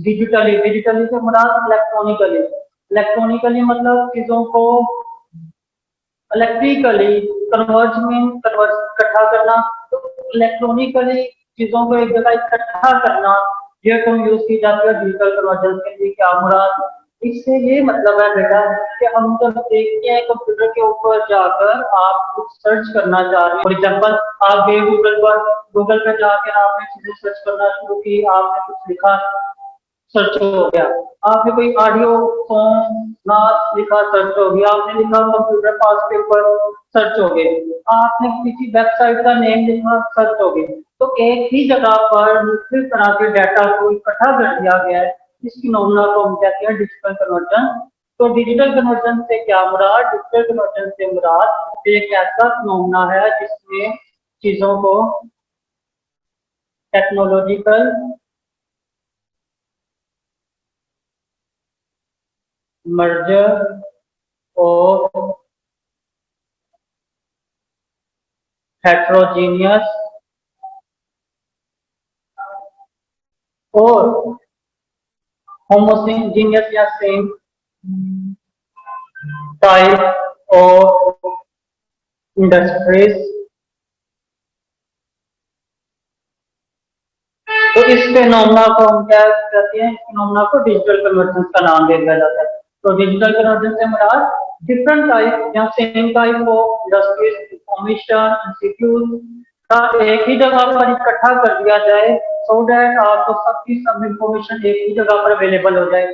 Digitally, digitally से मुराद electronically, electronically मतलब चीजों को इलेक्ट्रिकली कन्वर्ज में कन्वर्ट इकट्ठा करना, तो इलेक्ट्रॉनिकली चीजों को एक जगह इकट्ठा करना, ये टर्म यूज की जाती है डिजिटल कन्वर्जन के लिए। क्या मुराद इससे ये मतलब है बेटा कि हम जब देखते हैं कंप्यूटर के ऊपर जाकर आप कुछ सर्च करना चाह रहे हैं, फॉर एग्जाम्पल आप गए गूगल पर, गूगल पर जाकर आपने चीजें सर्च करना शुरू की, आपने कुछ लिखा, सर्च हो गया, आपने कोई ऑडियो सॉन्ग नाच लिखा, सर्च हो गया, आपने लिखा कंप्यूटर पास पेपर, सर्च हो गए, आपने किसी वेबसाइट का नेम लिखा, सर्च हो गए। तो एक ही जगह पर मुख्तलिफ तरह के डाटा को इकट्ठा कर दिया गया है, इस फिनोमेना को हम कहते हैं डिजिटल कन्वर्जन। तो डिजिटल कन्वर्जन से क्या मुराद, डिजिटल कन्वर्जन से मुराद एक ऐसा फिनोमेना है जिसमें चीजों को टेक्नोलॉजिकल merger of heterogeneous और homogeneous या same type of industries। तो इस फिनोमेना को हम क्या कहते हैं, फिनोमेना को डिजिटल कन्वर्जन का नाम दे दिया जाता है। तो डिजिटल कन्वर्जन से मुराद डिफरेंट टाइप या same type of industries, information institute का एक ही जगह पर इकट्ठा कर दिया जाए, सो दैट आपको सबकी सब इंफॉर्मेशन एक ही जगह पर अवेलेबल हो जाए।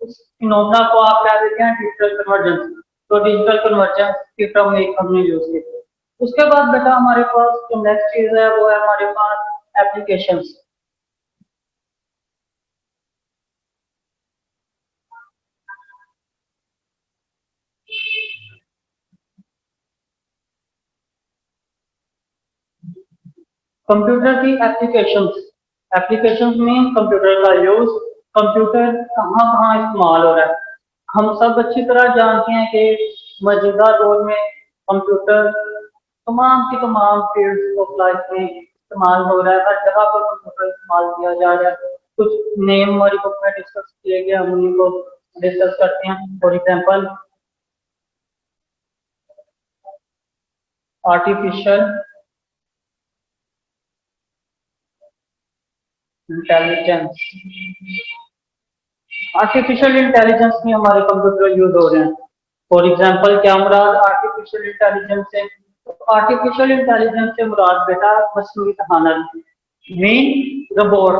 उस फिनोमेना को आप क्या देते हैं, डिजिटल कन्वर्जन। तो डिजिटल कन्वर्जन की टर्म एक हमने यूज की। उसके बाद बेटा हमारे पास जो नेक्स्ट चीज है वो है हमारे पास एप्लीकेशंस। कंप्यूटर की एप्लीकेशंस, एप्लीकेशंस में कंप्यूटर का यूज, कंप्यूटर कहाँ कहाँ इस्तेमाल हो रहा है। हम सब अच्छी तरह जानते हैं कि मौजूदा दौर में कंप्यूटर तमाम की तमाम फील्ड ऑफ लाइफ में इस्तेमाल हो रहा है, हर जगह पर कंप्यूटर इस्तेमाल किया जा रहा है। कुछ नेम हमारी बुक में डिस्कस किए गए, हम उन्हीं को डिस्कस करते हैं। For example artificial intelligence, artificial intelligence में हमारे कंप्यूटर यूज हो रहे हैं। फॉर एग्जांपल क्या मुराद आर्टिफिशियल इंटेलिजेंस से, तो आर्टिफिशियल इंटेलिजेंस से मुराद बेटा मसनूई जहानत मीन रोबोट।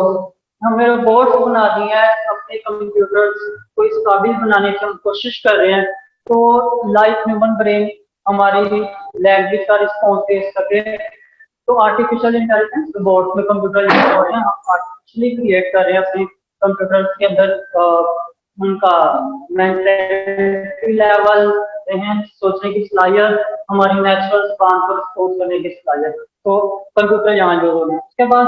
हमें रोबोट बना दिया है, अपने कंप्यूटर को इस काबिल बनाने की हम कोशिश कर रहे हैं तो लाइफ ह्यूमन ब्रेन हमारी लैंग्वेज का रिस्पॉन्स दे सके। तो आर्टिफिशियल इंटेलिजेंस रोबोट में कंप्यूटर यूज हो रहे हैं, हम आर्टिफिशियली क्रिएट कर रहे हैं अपने कंप्यूटर के अंदर उनका मेंटलिटी लेवल, सोचने की सलाहियत, हमारी नेचुरल जुबान को रिस्पॉन्स करने की सलाहियत। तो कंप्यूटर यहाँ जो हो रहे हैं। उसके बाद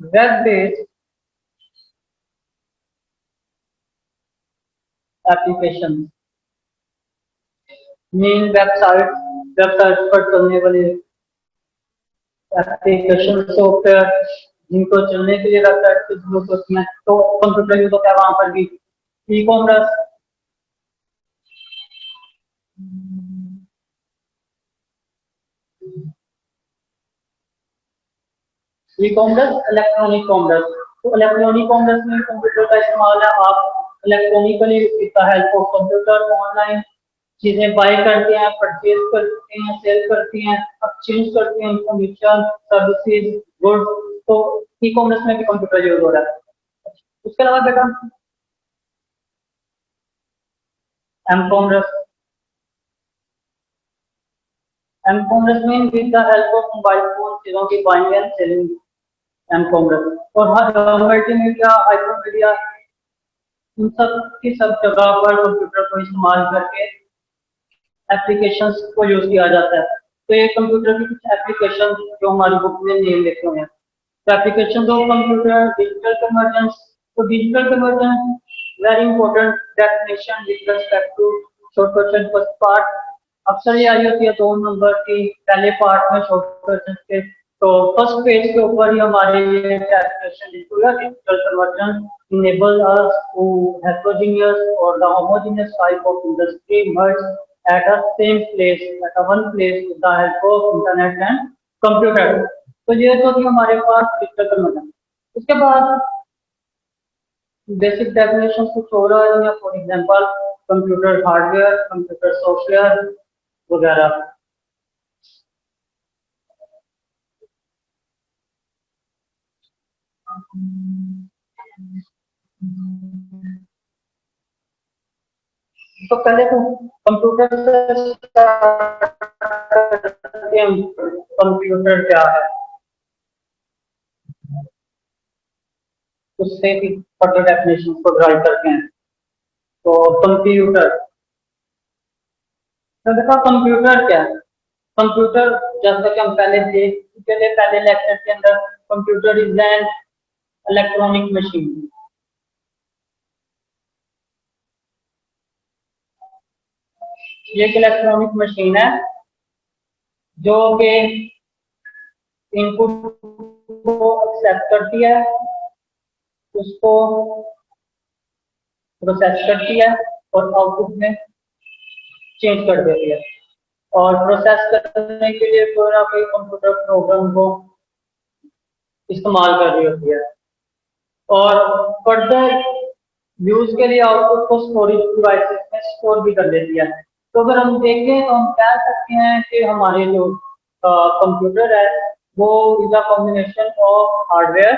web based application mean website, website पर चलने वाले एप्लीकेशन सॉफ्टवेयर जिनको चलने के लिए वेबसाइट की जरूरत होती है, तो कंप्यूटर यूज होता है वहां पर भी। E commerce, e commerce, electronic commerce. तो इलेक्ट्रॉनिक कॉमर्स में कंप्यूटर का इस्तेमाल है, आप electronically with the help of computer online चीजें बाय करते हैं, परचेज करते हैं, सेल करते हैं, एक्सचेंज करते हैं इंफॉर्मेशन, सर्विसेज, गुड्स। तो ई कॉमर्स में भी कंप्यूटर यूज हो रहा है। उसके अलावा बेटा एम कॉमर्स, एम कॉमर्स में with the help of mobile phone चीजों की buying and selling, M commerce. और हर मल्टीमीडिया, हाइपरमीडिया, इन सब की सब जगह पर कंप्यूटर को इस्तेमाल करके एप्लीकेशंस को यूज किया जाता है। तो ये कंप्यूटर की कुछ एप्लीकेशन जो हमारी बुक में नेम लिखे हुए हैं। तो application of computer digital convergence. तो digital convergence very important definition with respect to short question first part. अक्सर ये आई होती है 2 नंबर की, पहले पार्ट में शॉर्ट क्वेश्चन के तो फर्स्ट पेज के ऊपर ही हमारे ये कैलकुलेशन लिखा है digital conversion enable us to heterogeneous or the homogeneous type of industry merge at a same place at a one place with the help of internet and computer। तो ये तो थी हमारे पास डिजिटल कन्वर्जन। उसके बाद basic definition कुछ हो रहा है, for example computer hardware, computer software वगैरह। तो पहले तो कंप्यूटर से start करते हैं, कंप्यूटर क्या है उससे भी फर्दर डेफिनेशन को ड्राइव करते हैं। तो कंप्यूटर, तो देखो कंप्यूटर क्या है। कंप्यूटर जैसा कि हम पहले देख चुके थे पहले लेक्चर के अंदर, computer is an electronic machine. ये एक इलेक्ट्रॉनिक मशीन है जो कि इनपुट को एक्सेप्ट करती है, उसको प्रोसेस करती है और आउटपुट में चेंज कर देती है। और प्रोसेस करने के लिए कोई ना कोई कंप्यूटर प्रोग्राम को इस्तेमाल कर रही होती है और फर्दर यूज के लिए आउटपुट को स्टोरेज डिवाइसेस में स्टोर भी कर लेती है। तो अगर हम देखें तो हम कह सकते हैं कि हमारे जो कंप्यूटर है वो is a combination of hardware,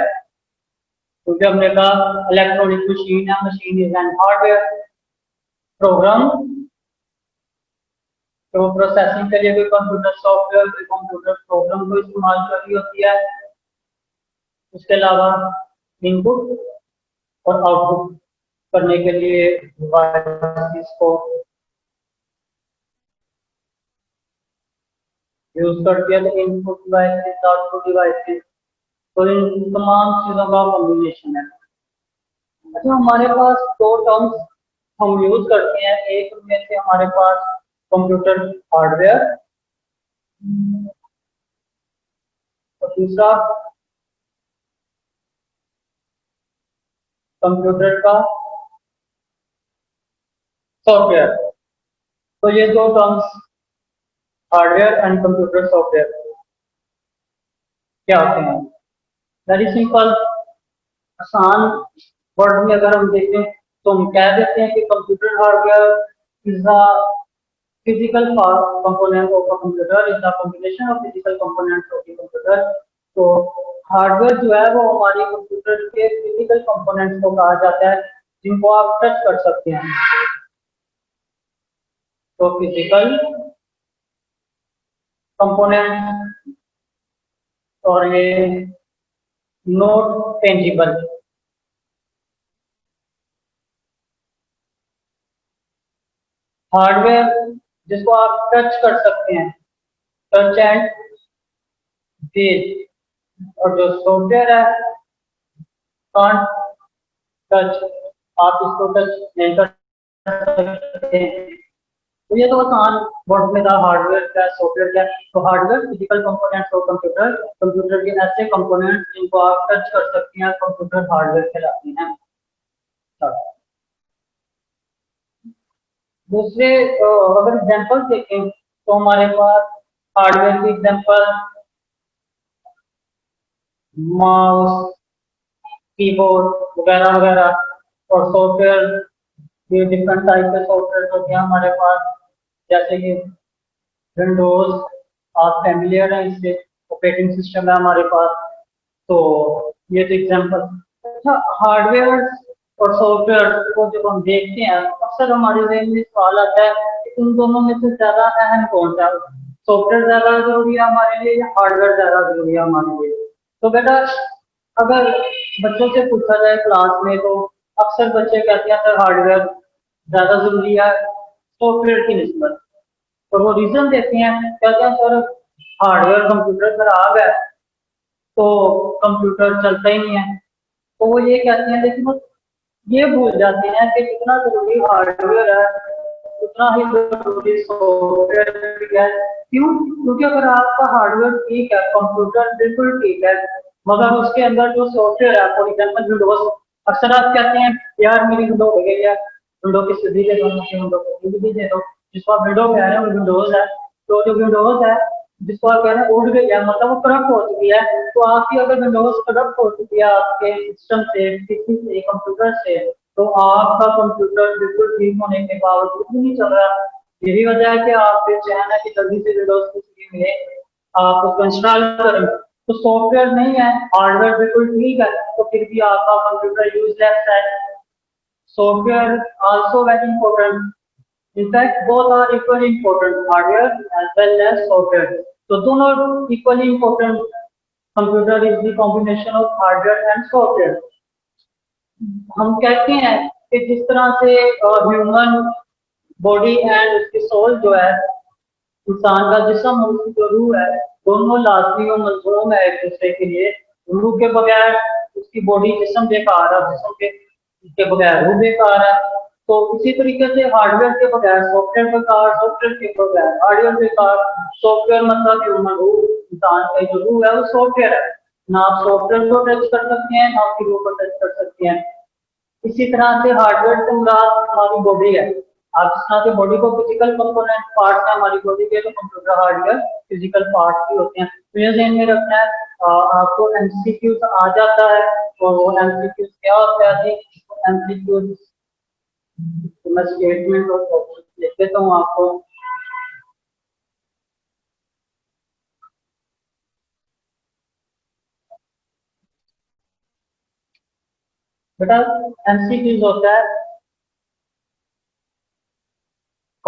क्योंकि हमने कहा इलेक्ट्रॉनिक मशीन है, machine is an hardware program. तो प्रोसेसिंग के लिए कोई कंप्यूटर सॉफ्टवेयर, कोई कंप्यूटर प्रोग्राम को इस्तेमाल कर रही होती है। उसके अलावा इनपुट और आउटपुट करने के लिए डिवाइसेस को यूज करती है। तो इनपुट डिवाइसेस, आउटपुट डिवाइसेस, तो इन तमाम चीजों का कॉम्बिनेशन है। अच्छा, हमारे पास दो टर्म्स हम यूज करते हैं, एक में से हमारे पास कंप्यूटर हार्डवेयर और दूसरा कंप्यूटर का सॉफ्टवेयर। तो ये दो terms hardware and computer software क्या होते हैं? वेरी सिंपल, आसान वर्ड में अगर हम देखें तो हम कह देते हैं कि computer hardware is a physical component of a computer, is a combination of physical components of the computer. तो हार्डवेयर जो है वो हमारे कंप्यूटर के फिजिकल कंपोनेंट्स को कहा जाता है जिनको आप टच कर सकते हैं। तो फिजिकल कंपोनेंट और ये नॉट टेंजिबल। हार्डवेयर जिसको आप टच कर सकते हैं, टच एंड फील, और जो सॉफ्टवेयर है कांट टच, आप इसको टच नहीं कर सकते। तो ये तो आसान वर्ड में था हार्डवेयर क्या सॉफ्टवेयर क्या। तो hardware physical components of computer, computer के ऐसे कंपोनेंट्स जिनको आप टच कर सकते हैं, कंप्यूटर हार्डवेयर कहलाते हैं। दूसरे अगर एग्जांपल देखें तो हमारे पास हार्डवेयर की एग्जांपल माउस, कीबोर्ड वगैरह वगैरह, और सॉफ्टवेयर ये डिफरेंट टाइप के सॉफ्टवेयर होते हैं हमारे पास, जैसे कि विंडोज, आप फैमिलियर हैं इससे, ऑपरेटिंग सिस्टम है हमारे पास। तो ये तो एग्जांपल। अच्छा, हार्डवेयर और सॉफ्टवेयर को जब हम देखते हैं अक्सर हमारे जहन में सवाल आता है कि उन दोनों में से ज्यादा अहम कौन सा है, सॉफ्टवेयर ज्यादा जरूरी है हमारे लिए या हार्डवेयर ज्यादा जरूरी है हमारे लिए? तो बेटा अगर बच्चों से पूछा जाए क्लास में तो अक्सर बच्चे कहते हैं सर हार्डवेयर ज्यादा जरूरी है सॉफ्टवेयर की निस्बत। और वो रीजन देते हैं, कहते हैं सर हार्डवेयर कंप्यूटर खराब है तो कंप्यूटर चलता ही नहीं है। तो वो ये कहते हैं, लेकिन वो ये भूल जाते हैं कि जितना जरूरी हार्डवेयर है उतना ही जरूरी सॉफ्टवेयर भी है। क्यों? क्योंकि अगर आपका हार्डवेयर ठीक है, कंप्यूटर बिल्कुल ठीक है, मगर उसके अंदर जो सॉफ्टवेयर है, फॉर एग्जाम्पल विंडोज, अक्सर आप कहते हैं यार मेरी विंडो हो गई है, विंडो की सीधी दे दो, मुझे विंडो की सीधी दे दो। जिसको आप विंडो कह रहे हैं वो विंडोज है। तो जो विंडोज है, जिसको आप कह रहे हैं उड़ गई है, मतलब वो करप्ट हो चुकी है। तो आपकी अगर विंडोज करप्ट हो चुकी है आपके सिस्टम से, किसी से, कंप्यूटर से, तो आपका कंप्यूटर बिल्कुल ठीक होने के बावजूद भी नहीं चल रहा। यही वजह है कि आप बेचैन है कि जल्दी से विंडोज की सीधी मिले, आप उसको इंस्टॉल करें। तो सॉफ्टवेयर नहीं है, हार्डवेयर बिल्कुल ठीक है, तो फिर भी आपका कंप्यूटर यूजलेस है। Software also very important. In fact, both are equally important, hardware as well as software. So, दोनों equally important. Computer is the combination of hardware and software. हम कहते हैं कि जिस तरह से ह्यूमन बॉडी एंड उसकी सोल जो है, इंसान का जिस्म और उसकी जो रूह है, दोनों लाजमी और मलजूम है एक दूसरे के लिए। रूह के बगैर उसकी बॉडी, जिस्म बेकार है, जिस्म के बगैर रूह बेकार है। तो इसी तरीके से हार्डवेयर के बगैर सॉफ्टवेयर बेकार, सॉफ्टवेयर के बगैर हार्डवेयर बेकार। सॉफ्टवेयर मतलब ह्यूमन रूह, इंसान का जो रूह है वो सॉफ्टवेयर है। ना आप सॉफ्टवेयर को टच कर सकते हैं, ना आपकी रूह को टच कर सकते हैं। इसी तरह से हार्डवेयर से मुराद हमारी बॉडी है। आप जिस तरह से बॉडी को फिजिकल कंपोनेंट पार्ट है हमारी बॉडी के, तो कंप्यूटर हार्डवेयर फिजिकल पार्ट भी होते हैं। तो ये ध्यान में रखना है। आपको एमसीक्यू आ जाता है, और वो एमसीक्यू क्या होता है जी? एमसीक्यू मैं स्टेटमेंट और ऑप्शन लिख देता हूँ आपको। बेटा एमसीक्यूज होता है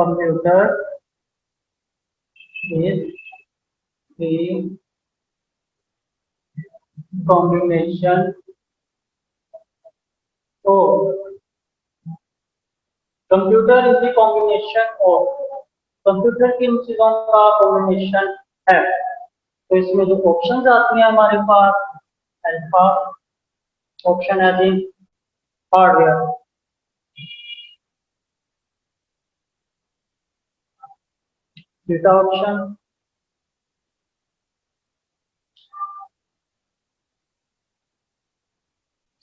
computer is the combination of, computer is the combination of, computer किन चीजों का कॉम्बिनेशन है? तो इसमें जो ऑप्शंस आती हैं हमारे पास, अल्फा ऑप्शन है जी hardware, beta option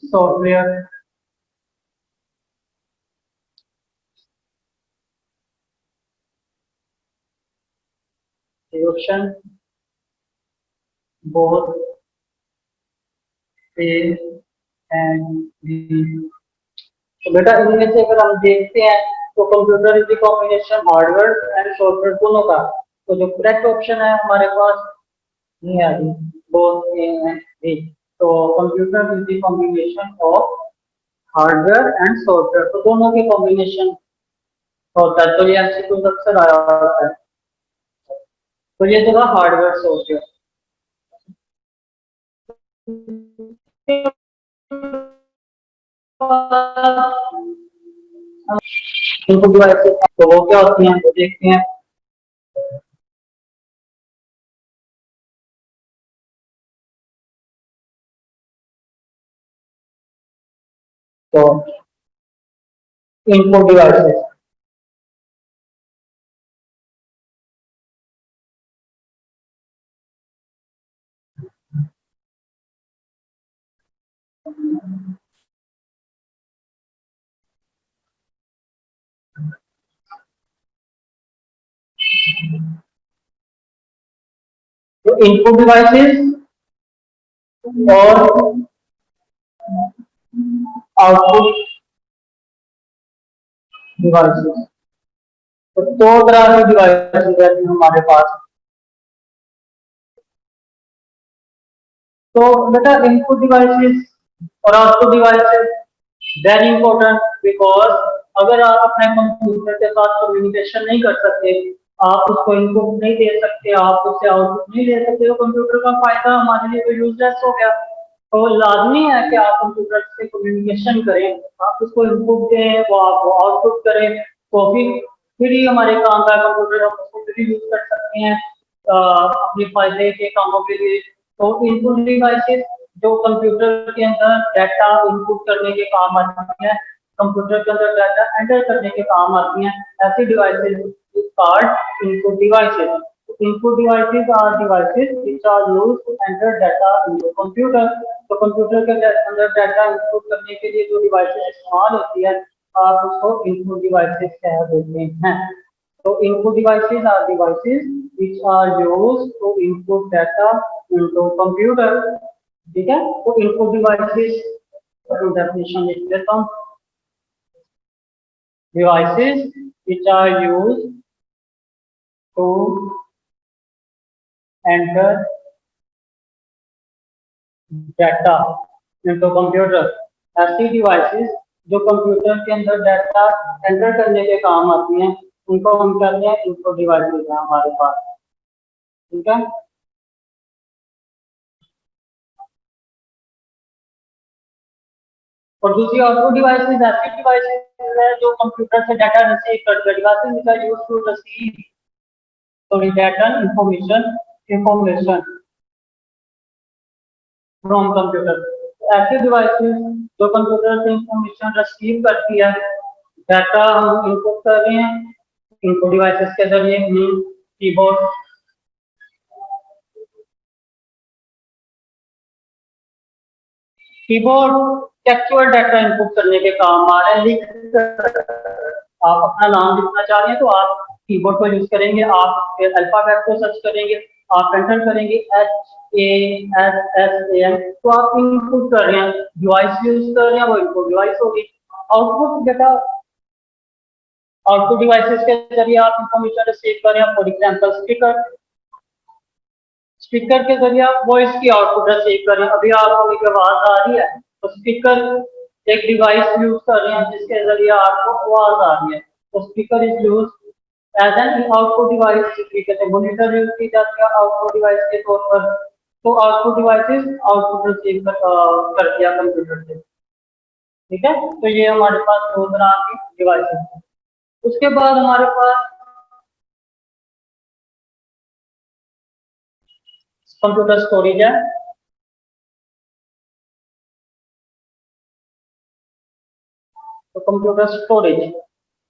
software, option both A and B. तो बेटा इनमें से अगर हम देखते हैं तो computer is the combination hardware and software दोनों का। तो जो करेक्ट ऑप्शन है हमारे पास नहीं आ रही, बोथ ए एंड बी। तो computer is the combination of hardware and software, तो दोनों के कॉम्बिनेशन होता है। तो ये एमसीक्यू अक्सर आया होता है। तो ये तो हार्डवेयर सॉफ्टवेयर। इनपुट डिवाइसेस तो वो क्या होती हैं, वो देखते हैं। तो इनपुट डिवाइसेस, तो इनपुट डिवाइसेस और आउटपुट डिवाइसेस, तो दो तरह की डिवाइसेस रहती हैं हमारे पास। तो बेटा इनपुट डिवाइसेस और output devices very important, because अगर आप अपने कंप्यूटर के साथ कम्युनिकेशन नहीं कर सकते, आप उसको इनपुट नहीं दे सकते, आप उससे आउटपुट नहीं ले सकते, तो कंप्यूटर का फायदा हमारे लिए तो यूजलेस हो गया। तो लाजमी है कि आप कंप्यूटर से कम्युनिकेशन करें, आप उसको इनपुट दें, वो आपको आउटपुट करें, तो फिर ही हमारे काम का कंप्यूटर हम उसको फिर यूज कर सकते हैं अपने फायदे के कामों के लिए। तो इनपुट डिवाइसेस जो कंप्यूटर के अंदर डाटा इनपुट करने के काम आती है, कंप्यूटर के अंदर डाटा एंटर करने के काम आती हैं, ऐसी devices card input devices. Input devices are devices which are used to enter data into computer. तो कंप्यूटर के अंदर डाटा इनपुट करने के लिए जो डिवाइसेस इस्तेमाल होती है आप उसको इनपुट डिवाइसेस कह देते हैं. तो input devices are devices which are used to input data into computer. ठीक है, तो इनपुट डिवाइसेस डेफिनेशन लिख देता हूँ. Devices which are used to enter data into computer. ऐसी डिवाइसेस जो कंप्यूटर के अंदर डाटा एंटर करने के काम आती हैं उनको हम कहते हैं इनपुट डिवाइसेस हैं हमारे पास. ठीक है, और दूसरी आउटपुट डिवाइसेस ऐसी डिवाइसेस है जो कंप्यूटर से डाटा रिसीव करती है. Devices which are used to receive data information from computer. ऐसी डिवाइसेस जो कंप्यूटर से इंफॉर्मेशन रिसीव करती है, डाटा हम इनपुट कर रहे हैं इनपुट डिवाइसेस के जरिए. Keyboard, keyboard textual data input करने के काम आ रहे हैं. लिख आप अपना नाम लिखना चाह रहे हैं तो आप कीबोर्ड को यूज करेंगे. आप अल्फाबेट को सर्च करेंगे, आप एंटर करेंगे HASSAN, तो आप इनपुट कर रहे हैं. डिवाइस यूज कर रहे हैं, वो इनपुट डिवाइस होगी. आउटपुट डाटा आउटपुट डिवाइसेस के जरिए आप इंफॉर्मेशन रिसीव कर रहे हैं. फॉर एग्जांपल स्पीकर, स्पीकर के जरिए आप वॉइस की आउटपुट रिसीव कर रहे हैं. अभी आपको मेरी आवाज आ रही है तो स्पीकर एक डिवाइस यूज कर रहे हैं जिसके जरिए आपको आवाज आ रही है. तो speaker is use as an output device. कहते हैं मॉनिटर यूज की जाती है आउटपुट डिवाइस के तौर पर. तो आउटपुट डिवाइसेस आउटपुट रिसीव कर दिया कंप्यूटर से. ठीक है, तो ये हमारे पास दो तरह की डिवाइसेस हैं. उसके बाद हमारे पास कंप्यूटर स्टोरेज है. तो कंप्यूटर स्टोरेज,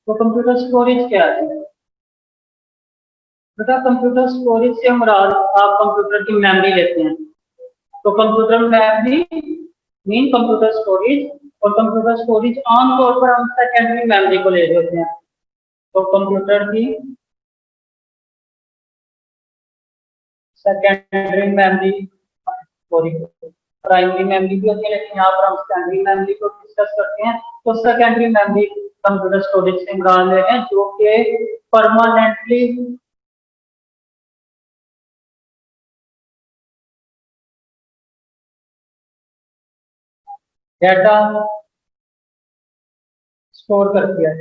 तो कंप्यूटर स्टोरेज क्या है बेटा? कंप्यूटर स्टोरेज से मुराद आप कंप्यूटर की मेमोरी लेते हैं. तो computer memory mean computer storage. और कंप्यूटर स्टोरेज आमतौर पर हम सेकेंडरी मेमोरी को ले लेते हैं. तो कंप्यूटर की secondary memory, sorry primary memory भी होती है लेकिन यहाँ पर हम सेकेंडरी मेमोरी को डिस्कस करते हैं. तो सेकेंडरी मेमोरी कंप्यूटर स्टोरेज से मुराद ले हैं जो कि परमानेंटली डाटा स्टोर करती है.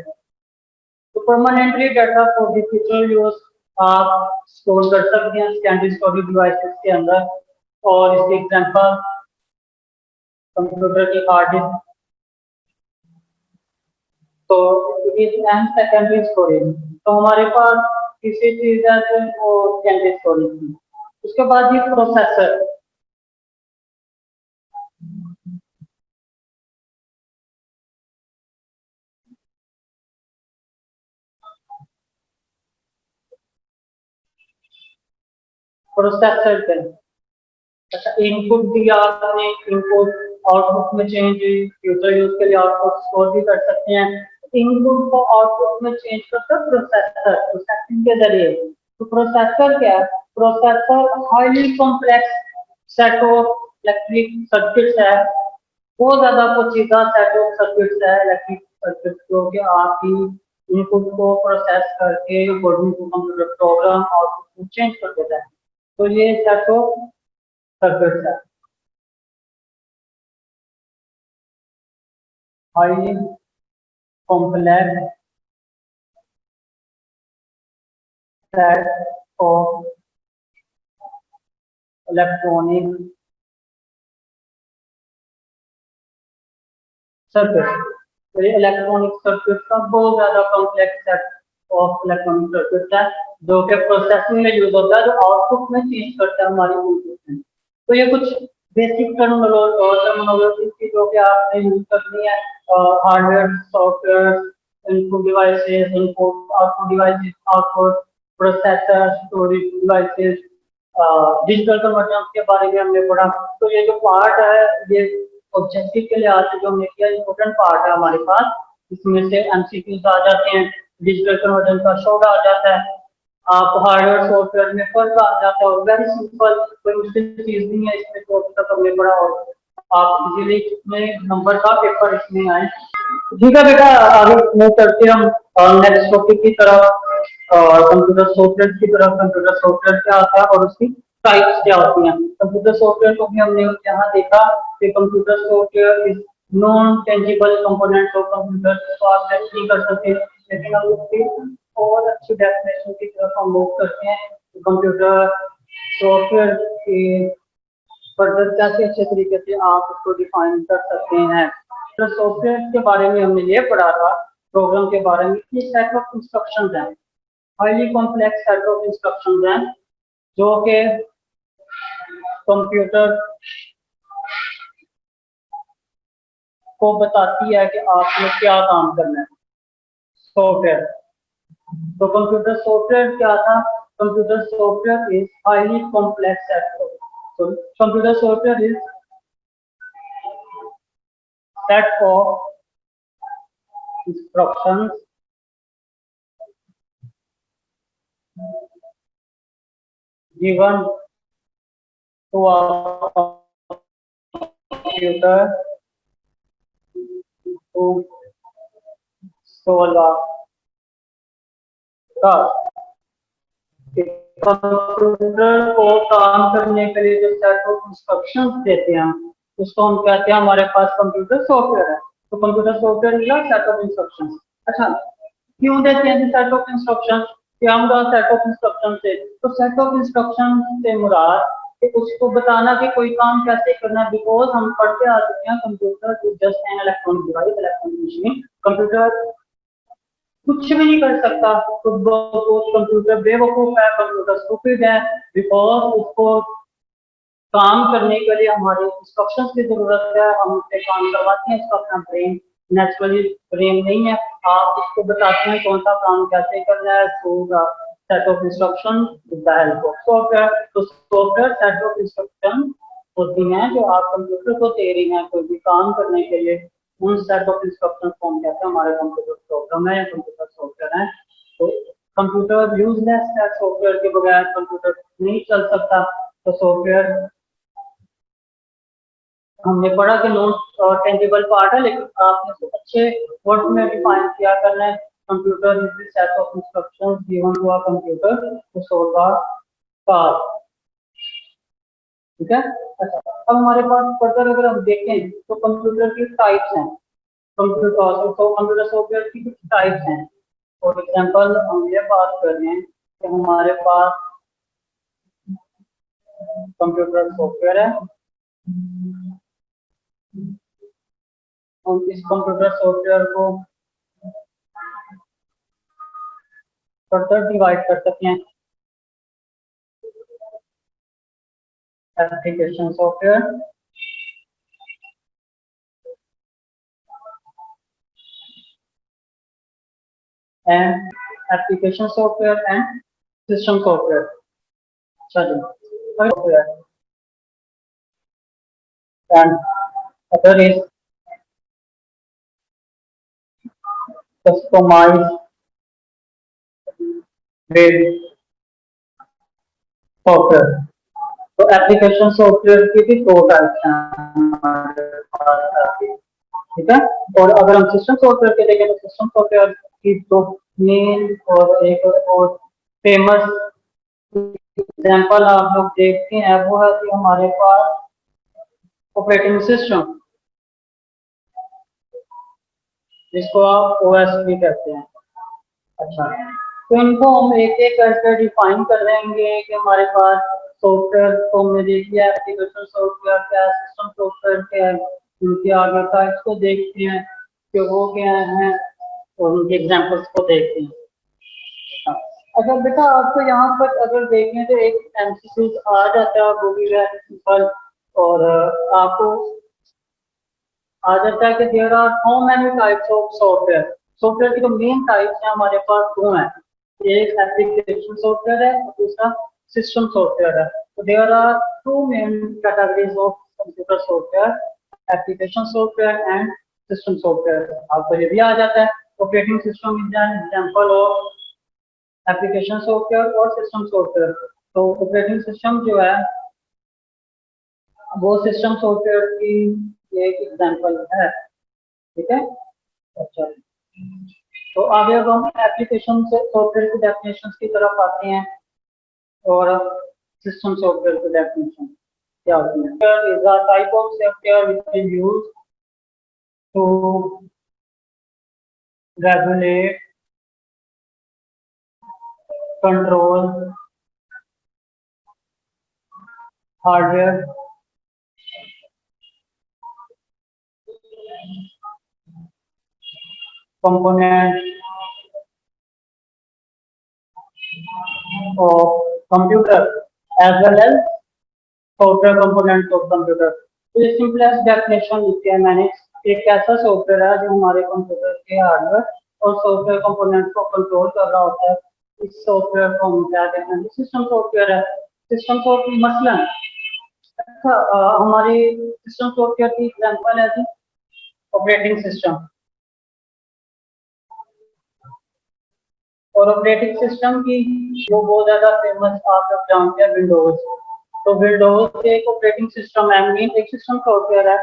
तो permanently data for the future use आप स्टोर कर सकते हैं सेकेंडरी स्टोरेज डिवाइसेस के अंदर. और इसके एग्जांपल कंप्यूटर की हार्ड डिस्क, तो it is and secondary storage. तो हमारे पास किसी चीज है जो वो सेकेंडरी स्टोरेज की. उसके बाद ये प्रोसेसर. प्रोसेसर के अच्छा इनपुट दिया आपने, इनपुट आउटपुट में चेंज, फ्यूचर यूज के लिए आउटपुट स्टोर भी कर सकते हैं. इनपुट को आउटपुट में चेंज करता है प्रोसेसर, प्रोसेसिंग के जरिए. तो प्रोसेसर क्या है? Processor highly complex set of electric circuits है. बहुत ज्यादा पोचीदा सेट ऑफ सर्किट्स है इलेक्ट्रिक सर्किट जो कि आपकी इनपुट को प्रोसेस करके according to computer program output को चेंज कर देता है. तो ये सेट ऑफ सर्किट्स है. Highly complex set of electronic circuit. तो ये इलेक्ट्रॉनिक सर्किट का बहुत ज्यादा complex set of electronic circuit है जो कि प्रोसेसिंग में यूज होता है, जो आउटपुट में चेंज करता है हमारी इनपुट में. तो ये कुछ बेसिक टर्मिनोलॉजी की जो कि आपने यूज करनी है. Hardware, software, input devices, input output devices, output processor, storage devices, digital conversion के बारे में हमने पढ़ा। तो ये जो पार्ट है ये ऑब्जेक्टिव के लिहाज से जो हमने किया इम्पोर्टेंट पार्ट है हमारे पास। इसमें से एमसीक्यूज आ जाते हैं, डिजिटल कन्वर्जन का शोर आ जाता है, आप हार्डवेयर सॉफ्टवेयर में फर्क आ जाता है, और वेरी सिंपल, कोई मुश्किल चीज नहीं है इसमें, तो अभी तक हमने पढ़ा और आप इजीली कितने नंबर का पेपर इसमें आए। ठीक है बेटा, आगे मूव करते हम नेक्स्ट टॉपिक की तरफ, कंप्यूटर सॉफ्टवेयर की तरफ। कंप्यूटर सॉफ्टवेयर क्या आता है और उसकी टाइप्स क्या होती हैं। कंप्यूटर सॉफ्टवेयर को भी हमने यहाँ देखा कि computer software is non tangible components of computer, तो आप टेस्ट नहीं कर सकते, लेकिन हम उसकी और अच्छी डेफिनेशन की तरफ हम मूव करते हैं। कंप्यूटर सॉफ्टवेयर के फर्दर कैसे अच्छे तरीके से आप उसको डिफाइन कर सकते हैं। तो सॉफ्टवेयर के बारे में हमने ये पढ़ा था, प्रोग्राम के बारे में, कि सेट ऑफ इंस्ट्रक्शंस हैं, highly complex set of instructions हैं, जो कि कंप्यूटर को बताती है कि आपने क्या काम करना है। सॉफ्टवेयर, तो कंप्यूटर सॉफ्टवेयर क्या था? Computer software is highly complex set of, so computer software is set of instructions given to a computer to solve a task। Computer को काम करने के लिए जो सेट ऑफ इंस्ट्रक्शंस देते हैं उसको हम कहते हैं हमारे पास कंप्यूटर सॉफ्टवेयर है। तो computer software is a set of instructions. अच्छा, क्यों देते हैं सेट ऑफ इंस्ट्रक्शंस? क्या मुराद सेट ऑफ इंस्ट्रक्शन से? तो सेट ऑफ इंस्ट्रक्शन से मुराद कि उसको बताना कि कोई काम कैसे करना है। बिकॉज हम पढ़ते आ चुके हैं computer is just an electronic device, electronic machine. Computer कुछ भी नहीं कर सकता, तो कंप्यूटर बेवकूफ है, कंप्यूटर स्टूपिड है, बिकॉज उसको काम करने के लिए हमारे इंस्ट्रक्शंस की जरूरत है, हम उससे काम करवाते हैं। इसका अपना ब्रेन, नेचुरली ब्रेन नहीं है, आप उसको बताते हैं कौन सा काम कैसे करना है through the set of instruction with the help of software. तो सॉफ्टवेयर सेट ऑफ इंस्ट्रक्शन होती हैं जो आप कंप्यूटर को दे रही हैं कोई भी काम करने के लिए। उन सेट ऑफ इंस्ट्रक्शन को हम कहते हैं हमारे कंप्यूटर प्रोग्राम है या कंप्यूटर सॉफ्टवेयर है। तो कंप्यूटर यूजलेस है, सॉफ्टवेयर के बगैर कंप्यूटर नहीं चल सकता। तो सॉफ्टवेयर हमने पढ़ा कि नॉन टेंजिबल पार्ट है, लेकिन आपने इसको अच्छे वर्ड में डिफाइन किया करना है। Computer is the set of instructions given to a computer to solve a task. ठीक है। अच्छा, अब हमारे पास फर्दर अगर हम देखें तो कंप्यूटर की टाइप्स हैं। कंप्यूटर सॉफ्टवेयर की कुछ टाइप्स हैं। फॉर एग्जांपल हम ये बात कर रहे हैं कि हमारे पास कंप्यूटर सॉफ्टवेयर है, हम इस कंप्यूटर सॉफ्टवेयर को फर्दर डिवाइड कर सकते हैं। Application software and application software and system software। चलिए, software and other is customized with software। तो एप्लीकेशन सॉफ्टवेयर की भी दो टाइप्स हैं, ठीक है। और अगर हम सिस्टम सॉफ्टवेयर के देखें तो सिस्टम सॉफ्टवेयर की दो मेन और एक और फेमस एग्जांपल आप लोग देखते हैं वो है कि हमारे पास ऑपरेटिंग सिस्टम, जिसको आप ओएस भी कहते हैं। अच्छा, तो इनको हम एक एक करके डिफाइन कर देंगे कि हमारे पास सॉफ्टवेयर को हमने देख लिया, एप्लीकेशन सॉफ्टवेयर क्या है, सिस्टम सॉफ्टवेयर क्या है, उनके आगे का इसको देखते हैं कि वो क्या है और उनके एग्जांपल्स को देखते हैं। अगर बेटा आपको यहाँ पर अगर देखें तो एक एमसीक्यू आ जाता है, वो भी है सिंपल, और आपको आ जाता है कि there are how many types of software. Software की तो मेन टाइप्स हैं हमारे पास दो हैं। एक एप्लीकेशन सॉफ्टवेयर है और दूसरा सिस्टम सॉफ्टवेयर है। तो there are two main categories of computer software, application software and system software. आपको ये भी आ जाता है operating system is an example of application software और सिस्टम सॉफ्टवेयर। तो ऑपरेटिंग सिस्टम जो है वो सिस्टम सॉफ्टवेयर की एक एग्जांपल है, ठीक है। अच्छा, तो आगे अब हम एप्लीकेशन से सॉफ्टवेयर की डेफिनेशन की तरफ आते हैं और सिस्टम सॉफ्टवेयर की डेफिनेशन क्या होती है। Software is a type of software which is used to regulate, control hardware, component of computer as well as software component of computer. तो ये सिंपलेस्ट डेफिनेशन लिखी है मैंने। एक ऐसा सॉफ्टवेयर है जो हमारे कंप्यूटर के हार्डवेयर और सॉफ्टवेयर कंपोनेंट को कंट्रोल कर रहा होता है। इस सॉफ्टवेयर को हम क्या कहते हैं, सिस्टम सॉफ्टवेयर है। सिस्टम सॉफ्टवेयर मसलन अच्छा हमारी सिस्टम सॉफ्टवेयर की एग्जांपल है जी ऑपरेटिंग सिस्टम। और ऑपरेटिंग सिस्टम की जो बहुत ज्यादा फेमस आप लोग जानते हैं विंडोज। तो विंडोज एक ऑपरेटिंग सिस्टम है, मीन एक सिस्टम सॉफ्टवेयर है।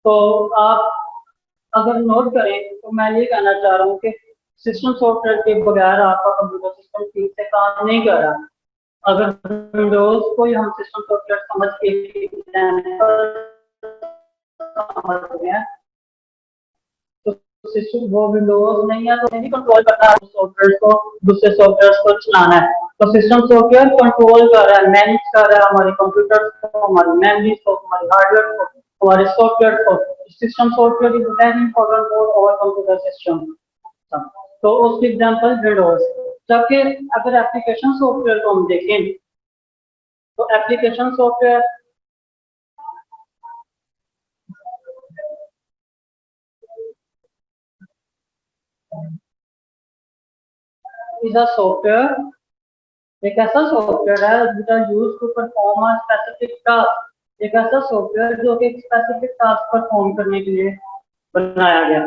तो आप अगर नोट करें तो मैं ये कहना चाह रहा हूँ कि सिस्टम सॉफ्टवेयर के बगैर आपका कंप्यूटर सिस्टम ठीक से काम नहीं कर रहा। अगर विंडोज को ही हम सिस्टम सॉफ्टवेयर समझ के समझ रहे हैं तो सिस्टम वो विंडोज नहीं है तो नहीं कंट्रोल करता है सॉफ्टवेयर को, दूसरे सॉफ्टवेयर को चलाना है। तो सिस्टम सॉफ्टवेयर कंट्रोल कर रहा है, मैनेज कर रहा है हमारे कंप्यूटर को, हमारी मेमोरी को, हमारे हार्डवेयर को, हमारे सॉफ्टवेयर को। System software is very important for our computer system. तो उसकी एग्जांपल विंडोज। जबकि अगर एप्लीकेशन सॉफ्टवेयर को हम देखें तो application software is a software, एक ऐसा सॉफ्टवेयर है which are used to perform a specific task। एक ऐसा सॉफ्टवेयर जो कि एक स्पेसिफिक टास्क परफॉर्म करने के लिए बनाया गया।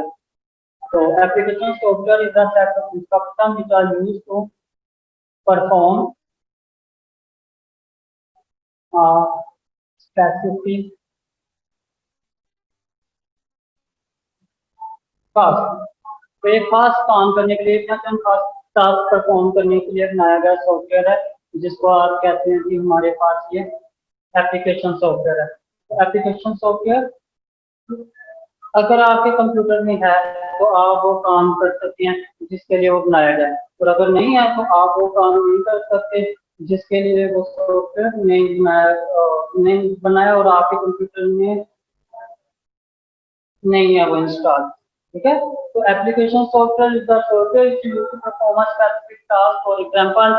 तो application software is a set of instruction which are used to perform a specific task. तो एक खास काम करने के लिए या चंद खास टास्क परफॉर्म करने के लिए बनाया गया सॉफ्टवेयर है जिसको आप कहते हैं कि हमारे पास ये एप्लीकेशन सॉफ्टवेयर है। तो एप्लीकेशन सॉफ्टवेयर अगर आपके कंप्यूटर में है तो आप वो काम कर सकते हैं जिसके लिए वो बनाया गया है, और अगर नहीं है तो आप वो काम नहीं कर सकते जिसके लिए वो सॉफ्टवेयर नहीं बनाया और आपके कंप्यूटर में नहीं है वो इंस्टॉल। ठीक है, तो application software is the software is used to perform a specific task. For example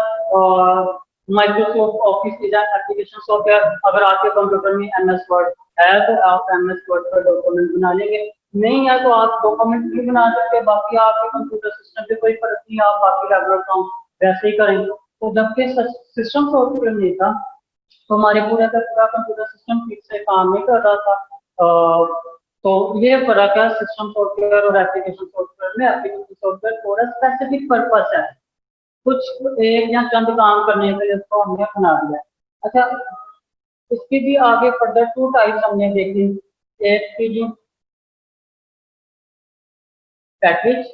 Microsoft Office is an application software. अगर आपके कंप्यूटर में एमएस वर्ड है तो आप एमएस वर्ड पर डॉक्यूमेंट बना लेंगे, नहीं है तो आप डॉक्यूमेंट भी बना सकते हैं। बाकी आपके कंप्यूटर सिस्टम पे कोई फर्क नहीं, आप बाकी रेगुलर काम वैसे ही करेंगे। तो जबकि सिस्टम सॉफ्टवेयर नहीं था तो हमारे पूरा का पूरा कंप्यूटर सिस्टम ठीक से काम नहीं कर रहा था। तो ये फर्क है सिस्टम सॉफ्टवेयर और एप्लीकेशन सॉफ्टवेयर में। Application software for a specific purpose है, कुछ एक या चंद काम करने के लिए उसको हमने बना दिया। अच्छा, इसकी भी आगे फर्दर टू टाइप्स हमने देखी। एक थी जी पैकेज,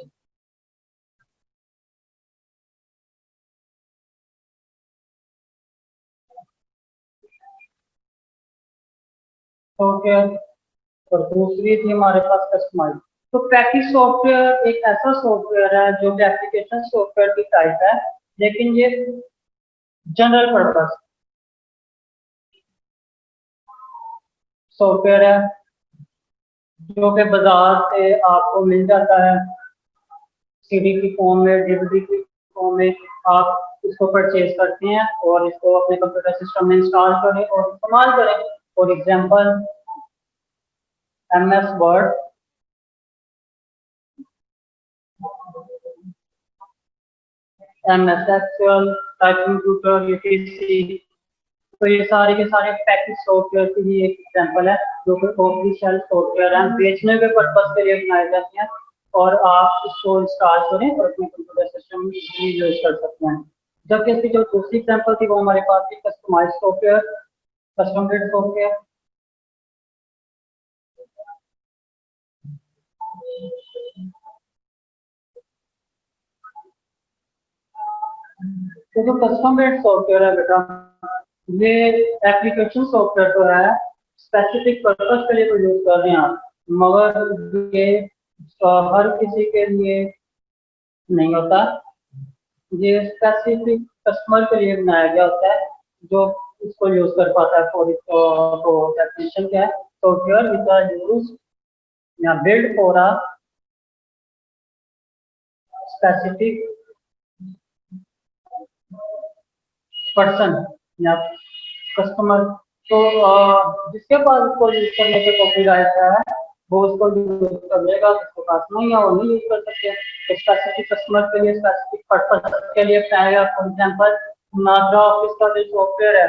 सॉफ्टवेयर, और दूसरी थी हमारे पास कस्टमाइज। तो पैकेज सॉफ्टवेयर एक ऐसा सॉफ्टवेयर है जो कि एप्लीकेशन सॉफ्टवेयर की टाइप है, लेकिन ये जनरल पर्पस सॉफ्टवेयर है जो कि बाजार से आपको मिल जाता है सीडी की फॉर्म में, डीवीडी की फॉर्म में। आप इसको परचेज करते हैं और इसको अपने कंप्यूटर सिस्टम में इंस्टॉल करें और इस्तेमाल करें। For example MS word, MS Excel, typing tutor, UTC। तो ये सारे के सारे पैकेज सॉफ्टवेयर की ही एक एग्जांपल है जो कि ऑफ द शेल्फ सॉफ्टवेयर है, बेचने के पर्पज के लिए बनाए जाते हैं और आप इसको इंस्टॉल करें और अपने कंप्यूटर सिस्टम में इजीली यूज कर सकते हैं। जबकि इसकी जो दूसरी एग्जांपल थी वो हमारे पास थी customise software, custom made software. तो जो कस्टम मेड सॉफ्टवेयर है बेटा, ये एप्लीकेशन सॉफ्टवेयर तो है, स्पेसिफिक पर्पस के लिए तो यूज कर रहे हैं आप, मगर ये हर किसी के लिए नहीं होता। ये स्पेसिफिक कस्टमर के लिए बनाया गया होता है जो इसको यूज कर पाता है। फॉर तो डेफिनेशन क्या है, सॉफ्टवेयर विच आर यूज या build for a specific person या कस्टमर। तो जिसके पास उसको यूज करने के कॉपीराइट है वो उसको यूज कर लेगा, जिसके पास नहीं है वो नहीं यूज कर सकते। तो स्पेसिफिक कस्टमर के लिए स्पेसिफिक पर्पस के लिए बनाया। फॉर एग्जांपल नाजरा ऑफिस का जो सॉफ्टवेयर है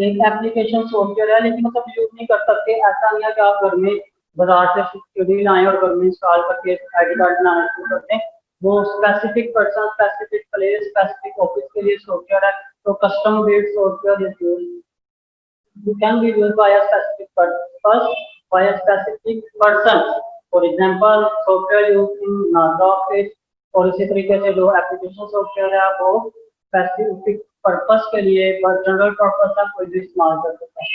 एक एप्लीकेशन सॉफ्टवेयर है, लेकिन सब यूज नहीं कर सकते। ऐसा नहीं है कि आप घर में बाजार से सीडी लाएं और घर में इंस्टॉल करके आईडी कार्ड बनाना शुरू कर दें। वो specific person, specific place, specific office के लिए सॉफ्टवेयर है। तो custom based software is used, you can be used by a specific purpose by a specific person। For example, software used in NASA office। और इसी तरीके से जो application software है वो स्पेसिफिक पर्पस के लिए, जनरल पर्पस है, कोई भी इस्तेमाल कर सकता है।